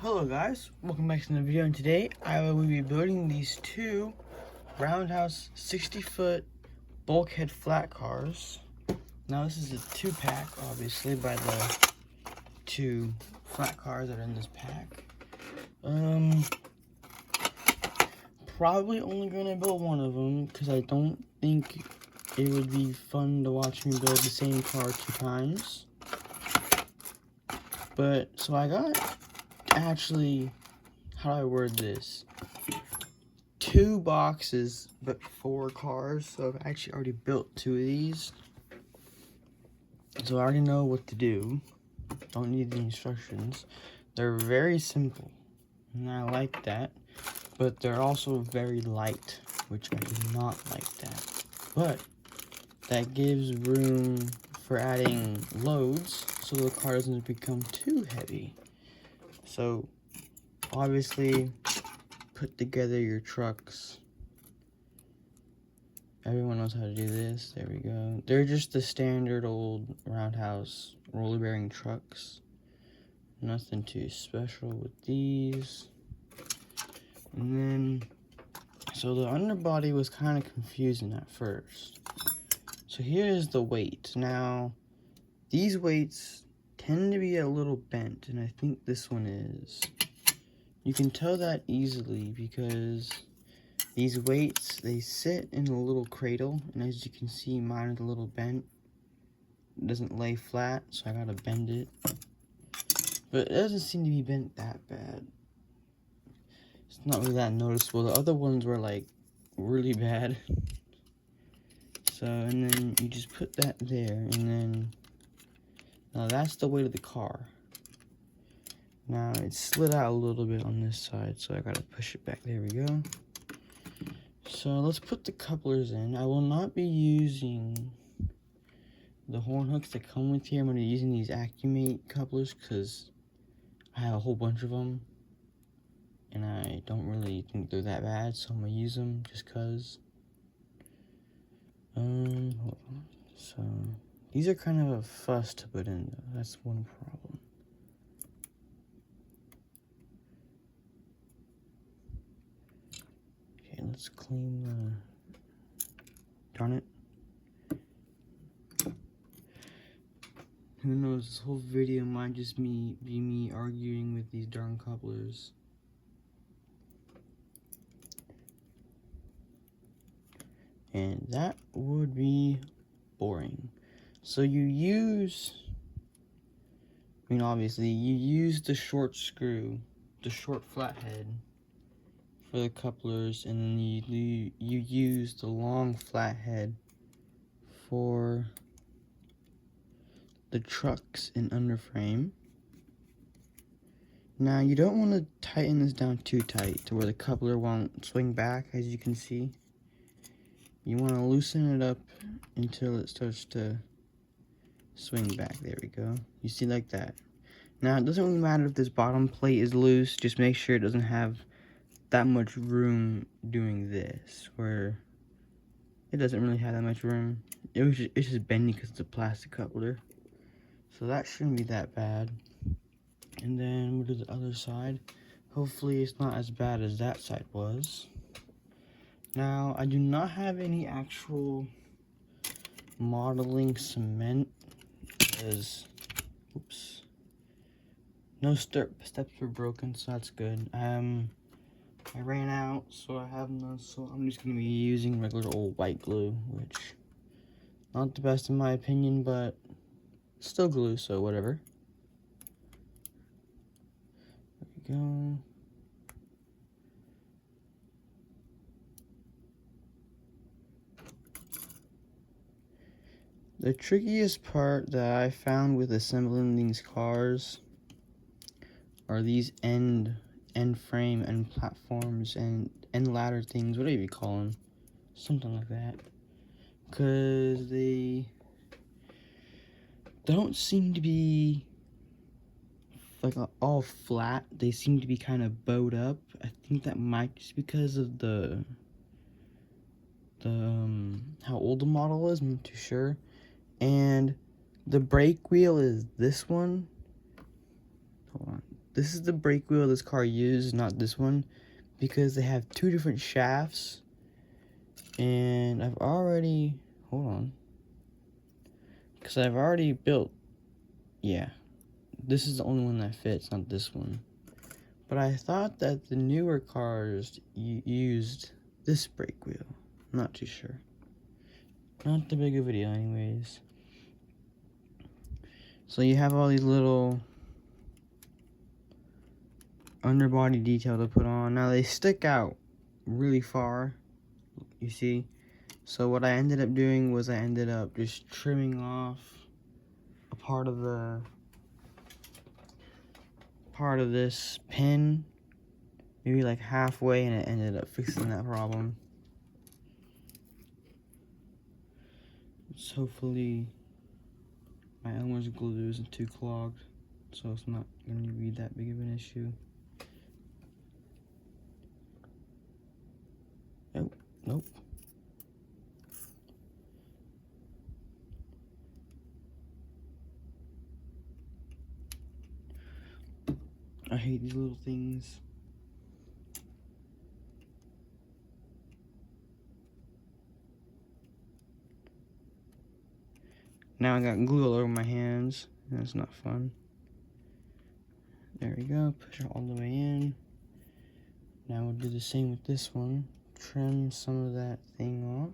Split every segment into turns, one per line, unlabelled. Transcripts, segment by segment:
Hello guys, welcome back to another video, and today I will be building these two Roundhouse 60-foot bulkhead flat cars. Now this is a 2-pack, obviously, by the two flat cars that are in this pack. Probably only gonna build one of them because I don't think it would be fun to watch me build the same car 2 times. But, so I got, actually, how do I word this? 2 boxes, but 4 cars. So I've actually already built 2 of these. So I already know what to do. Don't need the instructions. They're very simple, and I like that. But they're also very light, which I do not like that. But that gives room for adding loads, so the car doesn't become too heavy. So obviously, put together your trucks. Everyone knows how to do this. There we go. They're just the standard old Roundhouse roller bearing trucks. Nothing too special with these. And then, so the underbody was kind of confusing at first. So here's the weight. Now, these weights tend to be a little bent, and I think this one is. You can tell that easily because these weights, they sit in a little cradle, and as you can see, mine is a little bent. It doesn't lay flat, so I gotta bend it. But it doesn't seem to be bent that bad. It's not really that noticeable. The other ones were like really bad. So, and then you just put that there, and then, now that's the weight of the car. Now, it slid out a little bit on this side, so I gotta push it back. There we go. So, let's put the couplers in. I will not be using the horn hooks that come with here. I'm gonna be using these Accumate couplers, because I have a whole bunch of them. And I don't really think they're that bad, so I'm gonna use them just because. Hold on. So, these are kind of a fuss to put in, though. That's one problem. Okay, let's clean the... Darn it. Who knows, this whole video might just be me arguing with these darn couplers. And that would be boring. So you use, obviously, you use the short screw, the short flathead for the couplers, and then you use the long flathead for the trucks and underframe. Now, you don't want to tighten this down too tight to where the coupler won't swing back, as you can see. You want to loosen it up until it starts to swing back. There we go. You see, like that. Now, it doesn't really matter if this bottom plate is loose. Just make sure it doesn't have that much room doing this, where it doesn't really have that much room. It's just bending because it's a plastic coupler. So that shouldn't be that bad. And then we'll do the other side. Hopefully it's not as bad as that side was. Now, I do not have any actual modeling cement because, oops, no steps were broken, so that's good. I ran out, so I have none, so I'm just going to be using regular old white glue, which, not the best in my opinion, but still glue, so whatever. There we go. The trickiest part that I found with assembling these cars are these end frame and platforms and end ladder things, whatever you call them, something like that, because they don't seem to be like all flat. They seem to be kind of bowed up. I think that might just because of the how old the model is. I'm not too sure. And the brake wheel is this one. Hold on. this is the brake wheel this car used, not this one, because they have two different shafts. And I've already, hold on, because I've already built, yeah, this is the only one that fits, not this one. But I thought that the newer cars used this brake wheel. I'm not too sure. Not the big a video anyways. So you have all these little underbody detail to put on. Now they stick out really far, you see. So what I ended up doing was I ended up just trimming off a part of this pin, maybe like halfway, and it ended up fixing that problem. So hopefully my Elmer's glue isn't too clogged, so it's not going to be that big of an issue. Oh, nope. I hate these little things. Now I got glue all over my hands. That's not fun. There we go. Push it all the way in. Now we'll do the same with this one. Trim some of that thing off.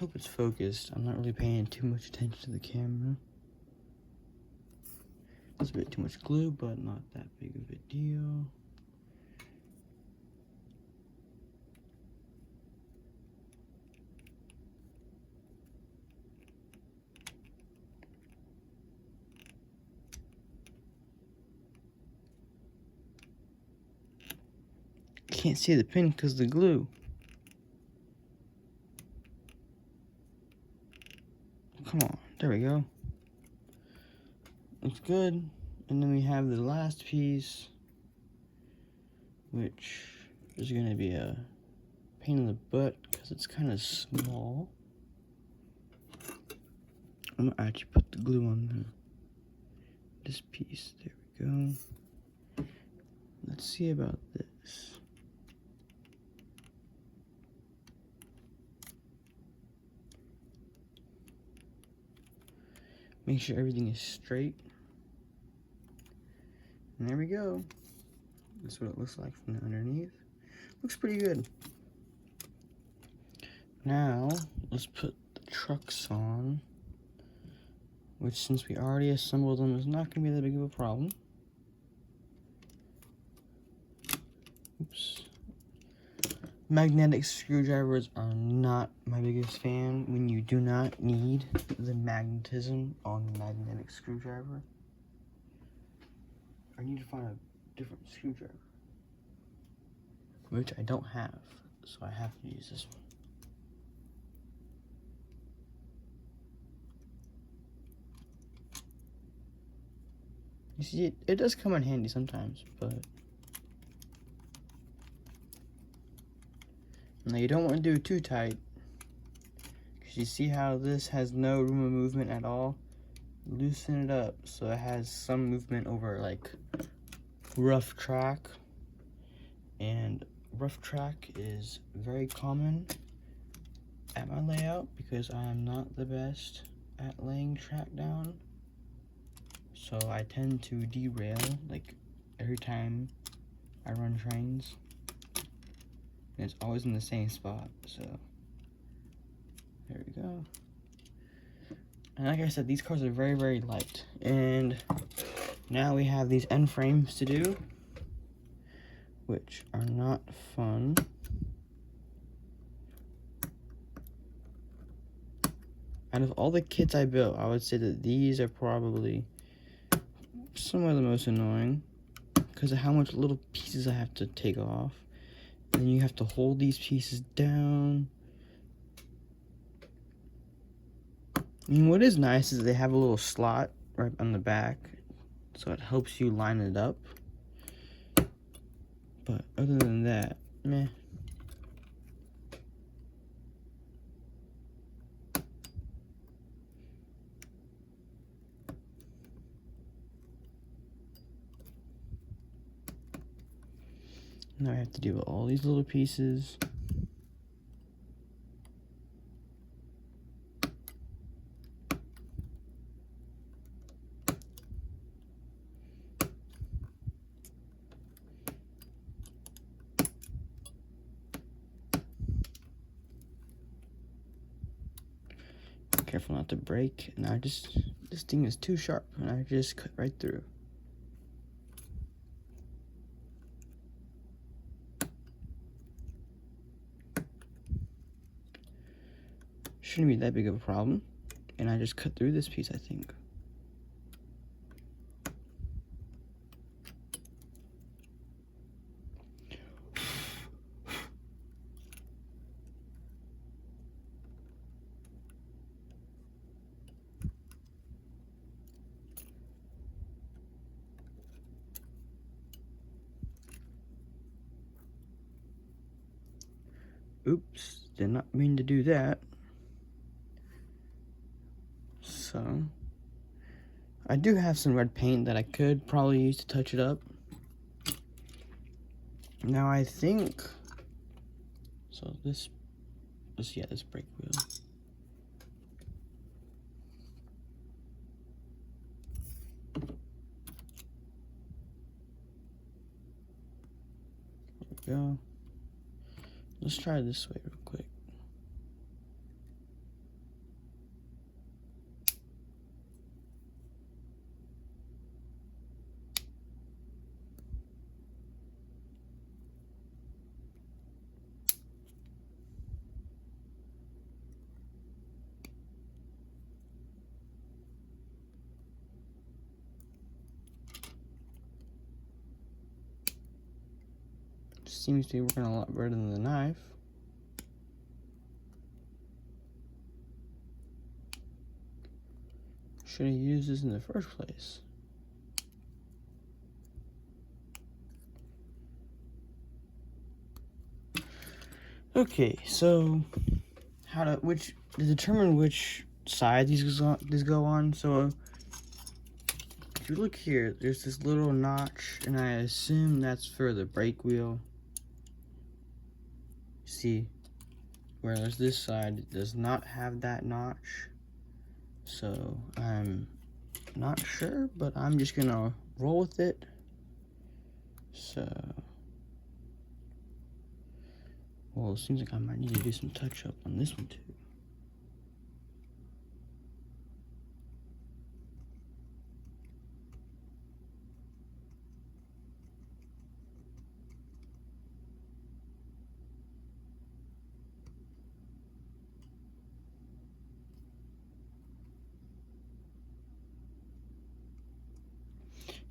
Hope it's focused. I'm not really paying too much attention to the camera. It's a bit too much glue, but not that big of a deal. Can't see the pin because of the glue. Come on, there we go. Looks good. And then we have the last piece, which is going to be a pain in the butt because it's kind of small. I'm going to actually put the glue on this piece. There we go. Let's see about this. Make sure everything is straight. And there we go. That's what it looks like from the underneath. Looks pretty good. Now, let's put the trucks on. Which, since we already assembled them, is not going to be that big of a problem. Oops. Magnetic screwdrivers are not my biggest fan when you do not need the magnetism on the magnetic screwdriver. I need to find a different screwdriver, which I don't have, so I have to use this one. You see, it does come in handy sometimes, but now you don't want to do it too tight, because you see how this has no room of movement at all. Loosen it up so it has some movement over like rough track, and rough track is very common at my layout because I am not the best at laying track down, so I tend to derail like every time I run trains, and it's always in the same spot. So there we go. And like I said, these cars are very, very light. And now we have these end frames to do, which are not fun. Out of all the kits I built, I would say that these are probably some of the most annoying because of how much little pieces I have to take off. And you have to hold these pieces down. I mean, what is nice is they have a little slot right on the back, so it helps you line it up. But other than that, meh. Now I have to deal with all these little pieces. Careful not to break. And this thing is too sharp, and I just cut right through. Shouldn't be that big of a problem. And I just cut through this piece, I think. Oops, did not mean to do that. So, I do have some red paint that I could probably use to touch it up. Now I think, so this brake wheel. There we go. Let's try this way real quick. Seems to be working a lot better than the knife. Should have used this in the first place. Okay, so to determine which side these go on. So if you look here, there's this little notch, and I assume that's for the brake wheel. See, whereas this side does not have that notch. So I'm not sure, but I'm just gonna roll with it. So, well, it seems like I might need to do some touch up on this one too.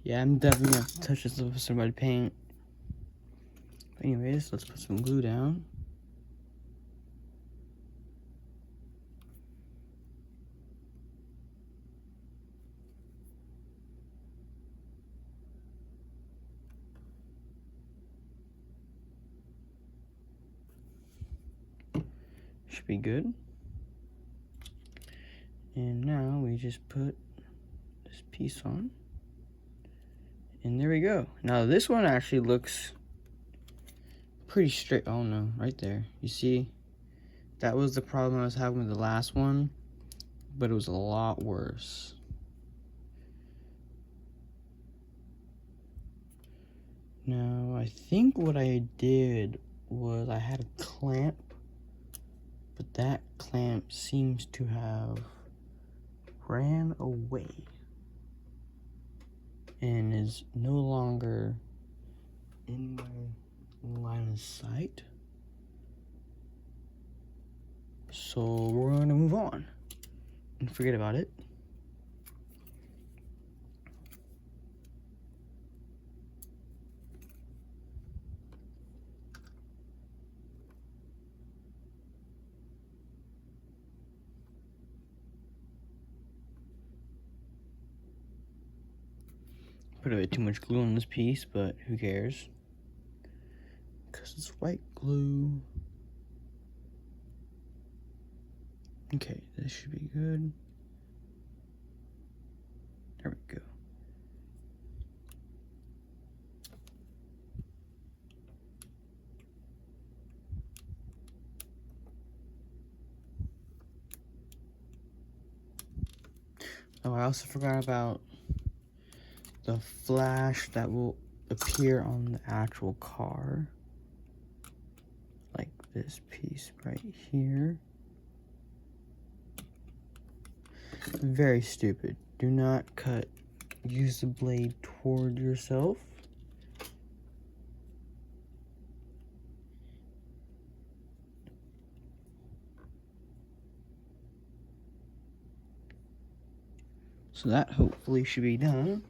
Yeah, I'm definitely gonna have to touch this up with some red paint. But anyways, let's put some glue down. Should be good. And now we just put this piece on. And there we go. Now this one actually looks pretty straight. Oh no, right there. You see, that was the problem I was having with the last one, but it was a lot worse. Now, I think what I did was I had a clamp, but that clamp seems to have ran away and is no longer in my line of sight. So we're going to move on and forget about it. Put a bit too much glue on this piece, but who cares? Because it's white glue. Okay, this should be good. There we go. Oh, I also forgot about the flash that will appear on the actual car. Like this piece right here. Very stupid. Do not use the blade toward yourself. So that hopefully should be done.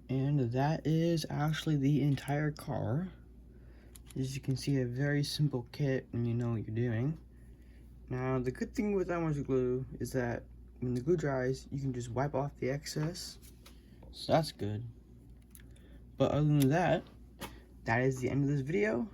And that is actually the entire car. As you can see, a very simple kit when you know what you're doing. Now, the good thing with that much glue is that when the glue dries, you can just wipe off the excess. So that's good. But other than that, that is the end of this video.